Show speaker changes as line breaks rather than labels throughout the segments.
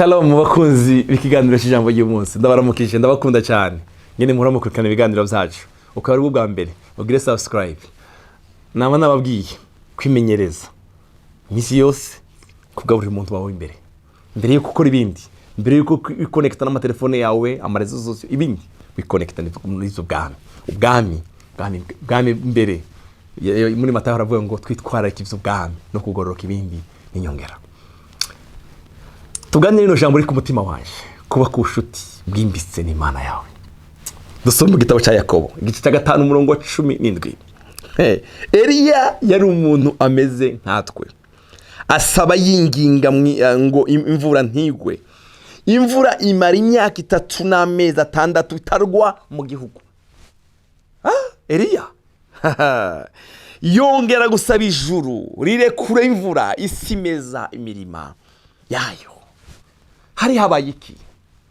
Shalom bakunzi b'ikiganiro cy'ijambo ry'umunsi ndabaramukije ndabakunda cyane nyine muhora mukurikirana ibiganiro byacu ukaba ari bwa mbere ugire subscribe nama nababwiye kwimenyereza misi yose kugaburira umuntu wawe imbere yo gukora ibindi mbere yuko connecta n'amatelefone yawe amarezo zose ibindi biconnecta n'izo ubwami mbere muri Matayo haravuga ngo twitwara ikivyo ubwami no kugororoka ibindi n'inyongera. Tuganire no jambo riko mutima wanje kuba ku nshuti bwimbitse n'Imana yawe. Dusoma igitabo cya Yakobo igice cya 5 umurongo wa 17. Eliya yari umuntu ameze nkatwe. Asaba yinginga ngo imvura ntigwe. Imvura imara imyaka 3 n'amezi 6 itarwa mu gihugu. Eliya yongera gusaba ijuru rirekure imvura isimeza imirima yayo. Hari habaye iki?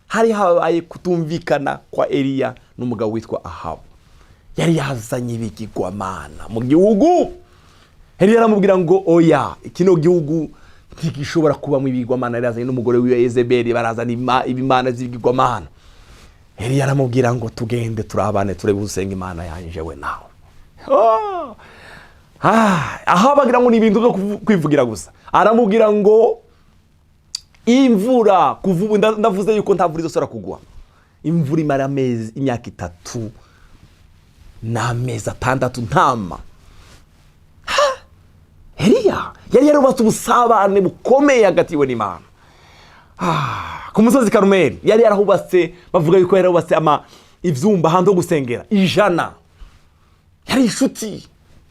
Hari habaye kutumvikana kwa Eliya n'umugabo witwa Ahabu. Yari yazanye ibigirwamana mu gihugu. Eliya aramubwira ngo oya, kino gihugu ntigishobora kuba mu ibigirwamana. Yari yazanye n'umugore wiwe Yezebeli barazana ibimana z'ibigirwamana. Eliya aramubwira ngo tugende turabane turebe usenga Imana yanje we nawe. Ahabu agira ngo ni ibintu byo kwivugira gusa. Aramubwira ngo imvura kuvubu ndavuze yuko ntavura izosora kugwa. Imvura imara amezi imyaka 3 n'amezi 6 ntama. Eliya yari yarubatse ubusabane bukomeye hagati we n'Imana. Ku musozi Karumeli yari yarahubatse bavuga yuko yarahubatse ivyumba hando gusengera 100. Yari inshuti.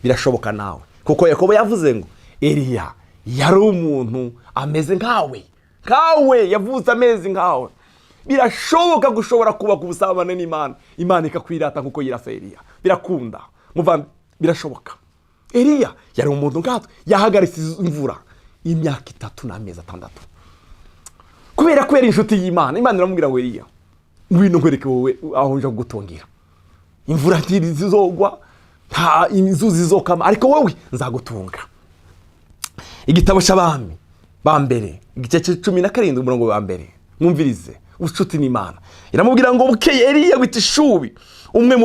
Birashoboka nawe kuko Yakobo yavuze ngo Eliya yari umuntu ameze nkawe yavuze amezi nkawe. Birashoboka gushobora kuba ku busabane n'Imana, Imana ikakwirata nkuko yirasa Eliya. Birakunda muvandi, birashoboka. Eliya yari umuntu nkawe yahagaritse imvura imyaka 3 n'amezi 6 kubera ko yari inshuti y'Imana. Imana iramubwira ngo Eliya ngwino nkwereke wowe aho nje kugutungira. Imvura ntizizogwa nta inzuzi zizokama ariko wowe nzagutunga. Igitabo cy'Abami bambere igice cya 17 umurongo wa mbere mwumvirize ubucuti n'Imana. Iramubwira ngo bukeye Eliya witishubi umwe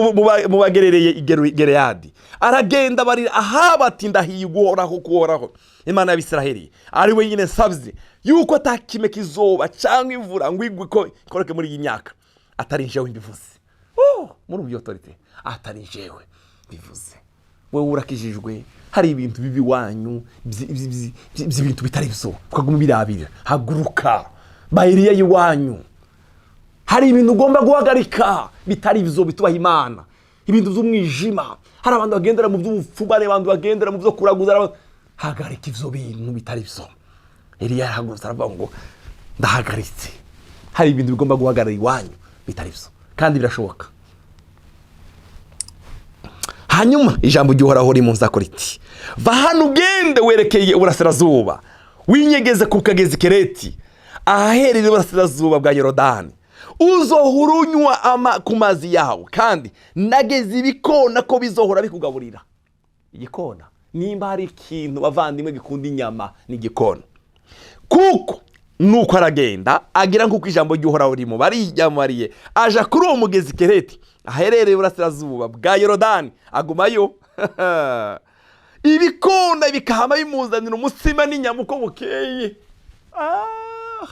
mu bagerereye Gereyadi aragenda barira Ahabu ati ndahiye guhoraho Imana y'Abisiraheli ari we nyine nsabye yuko atakime kizoba cyangwa imvura ngo igwe ko ikoreke muri iyi myaka atari njewe mbivuze. Muri ubyo autorite atari njewe bivuze. Wowe urakijijwe hari ibintu bibi wanyu by'ibintu bitari byo ukaguma birabira. Haguruka ba Eliya yiwanyu. Hari ibintu ugomba guhagarika bitari byo bitubaha Imana. Ibintu by'umwijima. Hari abantu bagendera mu by'ubufubare, abantu bagendera mu byo kuraguza. Hagarika ivyo bintu bitari byo. Eliya yarahagurutse aravuga ngo ndahagaritse. Hari ibintu bigomba guhagarara iwanyu bitari byo kandi birashoboka. Hanyuma ijambo ry'Uhoraho rimunza akora iti va hano ugende werekeye uburasirazuba winyegeze ku kagezi Kereti ahaherereye uburasirazuba bwa Yorodani uzohurunywa ku mazi yawe kandi nageze ibikona ko bizohora bikugaburira. Igikona nimba hari ikintu bavandimwe gikunda inyama n'igikona kuko nuko aragenda agira nkuko ijambo ry'Uhoraho rimo barijyamariye aja kuri uwo mugezi Kereti aherereye uburasirazuba bwa Yorodani agumayo. Ibikona bikahama bimuzanira umutsima n'inyama uko bukeye.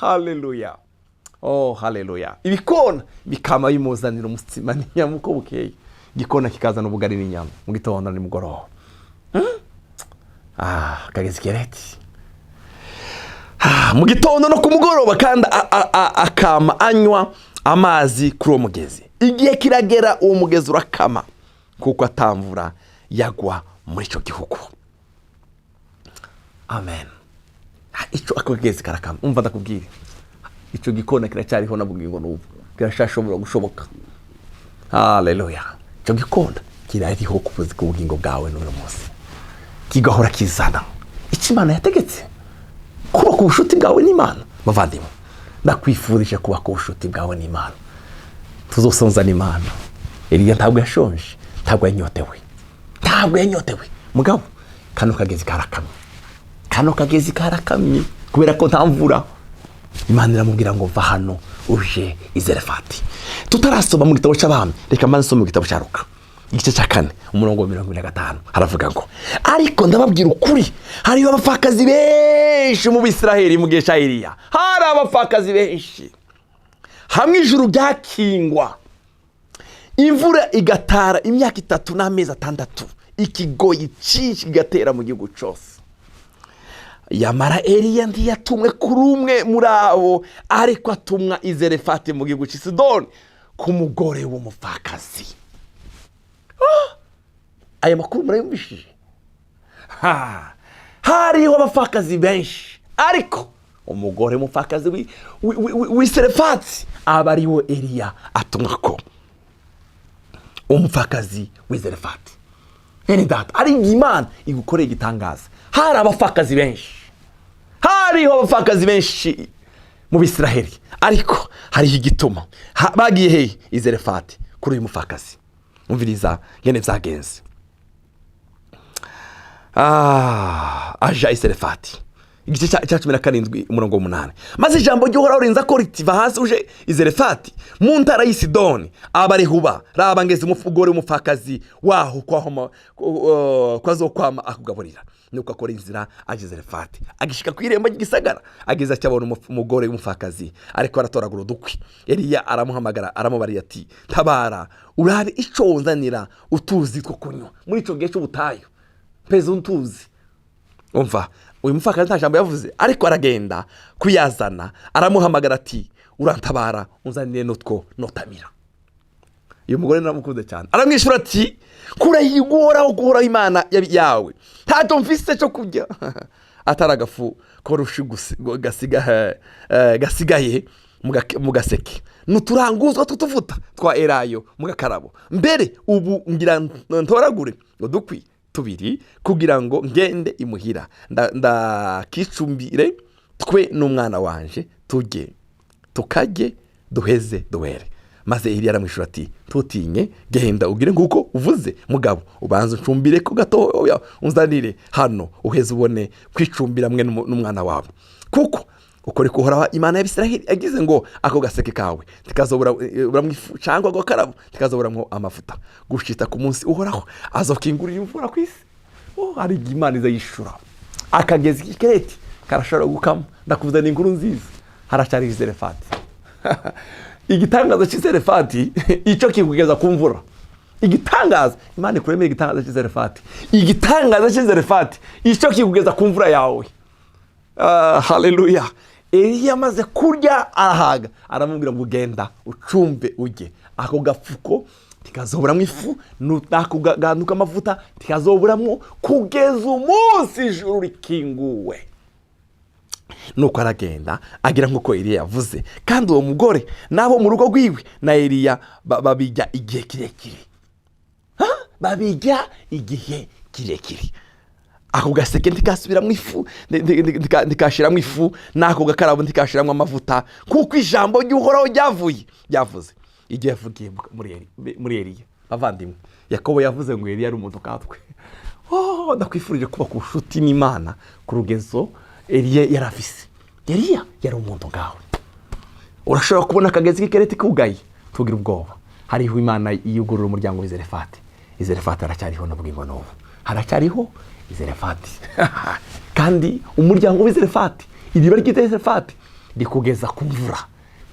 Haleluya. Haleluya. Ibikona bikahama bimuzanira umutsima n'inyama uko bukeye. Igikona kikazana ubugari n'inyama mu gitondo n'imugoroba. Kagezi Kereti mu gitondo no ku mugoroba kandi akama anywa amazi kuri uwo mugezi. Igihe kiragera uwo mugezi urakama kuko atamvura yagwa muri cyo gihugu. Amen. Ico akogezi karakama. Umva ndakubwire ico gikona kiracyariho nabugingo n'ubu kirashashobora gushoboka. Haleluya. Ico gikona kirariho kubuzi ku bugingo bwawe n'uno munsi kigahora kizana icyo Imana yategetse kuba ku bushuti bwawe n'Imana. Bavandimwe ndakwifurije kuba ku bushuti bwawe n'Imana. Tuzosonza n'Imana. Eliya ntabwo yashonje, ntabwo yanyotewe mugabo kano kagezi karakamye kubera ko ntamvura Imana iramubwira ngo va hano uje i Zarefati. Tutarasoma mu gitabo cy'Abami, reka mbanze nsome mu gitabo cya Luka igice cya 4 umurongo wa 25 haravuga ngo ariko ndababwira ukuri hariho abapfakazi benshi mu Bisiraheli mu gihe cya Eliya. Hari abapfakazi benshi hamwe ijuru ryakingwa, imvura igatara imyaka 3 n'amezi 6, ikigoyi cyinshi gatera mu gihugu cyose. Yamara Eliya ntiyatumwe kuri umwe muri abo, ariko atumwa i Zarefati mu gihugu cy'i Sidoni ku mugore w'umupfakazi. Aya makuru murayumvishije? Hariho abapfakazi benshi, ariko umugore w'umupfakazi w'i Zarefati aba ari we Eliya atumwa ko. Umupfakazi w'i Zarefati, hene data, ari Imana igukoreye igitangaza. Hari abapfakazi benshi, hariho abapfakazi benshi mu Bisiraheli, ariko hariho igituma bagiye hehe i Zarefati kuri uyu mupfakazi. Umviriza ngene vyagenze. Aja i Zarefati igice cya 17 umurongo wa 8. Maze ijambo ry'Uhoraho rinza ko ritiva hasi uje i Zarefati mu ntara y'i Sidoni, abarehuba raba ngeze umugore w'umupfakazi waho kwazokwama akugaburira. Nuko akora inzira aje Zarefati, agishika ku irembo ry'igisagara, ageze acyabona umugore w'umupfakazi ariko aratoragura udukwi. Eliya aramuhamagara aramubariye ati tabara urabe ico wonzanira utuzi two kunywa muri ico gihe cy'ubutayu, peza untuzi. Umva uyu mupfakazi nta jambo yavuze, ariko aragenda kuyazana, aramuhamagara ati urantabara unzanire nutwo notamira. Uyu mugore naramukunze cyane, aramwishura ati kurahigora guhora Imana yawe ntato mfise cyo kurya ataragafu korushi gasigaye mu gaseke nuturanguzwa tutuvuta twa Elayo mu gakarabo. Mbere ubu ngira ntoragure udukwi 2 kugira ngo ngende imuhira ndakicumbire twe n'umwana wanje turye tukajye duheze duwere. Maze Eliya aramwishura ati tutinye, genda ugire nguko uvuze mugabo, ubanza ncumbire ko gato unzanire hano uheze ubone kwicumbira mwe n'umwana wawe, kuko ukore kuhoraho Imana y'Abisiraheli agize ngo ako gaseke kawe tikazobura mwifu cyangwa gakarabo tikazoburamwo amavuta gushita ku munsi Uhoraho azokingurira imvura kwisi. Hari Imana izayishura akagezi kikereti karashobora gukama. Ndakuzana inkuru nziza, haracari i Zarefati. Igitangaza cy'i Zarefati icyo kikugeza ku mvura. Igitangaza Imana ikuremera igitangaza cy'i Zarefati. Igitangaza cy'i Zarefati icyo kikugeza ku mvura yawe. Haleluya. Eliya amaze kurya arahaga, aramubwira ngo genda ucumbe ujye ako gafuko tikazoburamwo ifu nako ganuka amavuta tikazoburamwo kugeza umunsi ijuru rikinguwe. Nuko aragenda agira nkuko Eliya yavuze, kandi uwo mugore nabo mu rugo rwiwe na Eliya babijya igihe kirekire. Babijya igihe kirekire. Ako gaseke ntikasubiramwo ifu, ndikashiramo ifu, nako gakarabo ndikashiramo amavuta, kuko ijambo ry'Uhoraho ryavuze igihe yavugiye muri Eliya. Bavandimwe, Yakobo yavuze ngo Eliya ari umuntu katwe. Ndakwifurije kuba ku nshuti n'Imana ku rugezo Eliya yarafise. Eliya yari umuntu ngawe. Urashobora kubona akagezi k'ikereti kugaye, tugira ubwoba. Hariho Imana yugurura umuryango w'i Zarefati. I Zarefati aracyariho n'ubwingo n'ubu, haracyariho i Zarefati. Kandi umuryango w'i Zarefati, iriba ry'i Zarefati rikugeza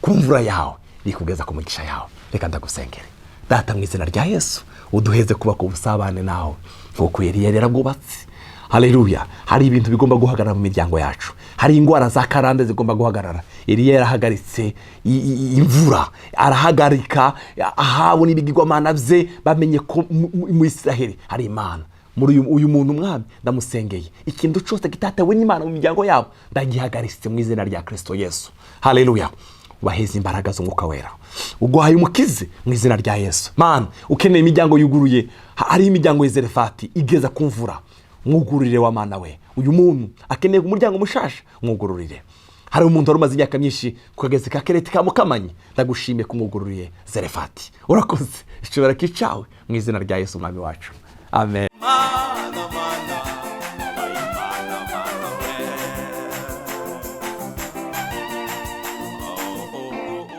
ku mvura yawe, rikugeza ku mugisha yawe. Reka ndagusengere. Data mu izina rya Yesu, uduheze kuba ku busabane nawe kuko Eliya yarabwubatse. Haleluya. Hari ibintu bigomba guhagarara mu miryango yacu, hari ingwara za karande zigomba guhagarara. Eliya yarahagaritse imvura, arahagarika Ahabu n'ibigirwamana bye, bamenye ko mu Isiraheli hari Imana. Muri uyu muntu mwami ndamusengeye, ikintu cyose kitatewe n'Imana mu miryango yabo ndagihagaritse mu izina rya Kristo Yesu. Haleluya. Ubaheze imbaraga z'Umwuka Wera, uguhaye umukize mu izina rya Yesu. Mana, ukeneye imiryango yuguruye, hari imiryango y'i Zarefati igeza ku mvura, mwugururire wa Mana we. Uyu muntu akeneye umuryango mushasha, mwugururire. Hari umuntu wari umaze imyaka myinshi ku kagezi ka kereti kamukamanye, ndagushimiye kumwugururiye Zarefati. Urakoze, ishobora kicawe mu izina rya Yesu mwami wacu. Amen.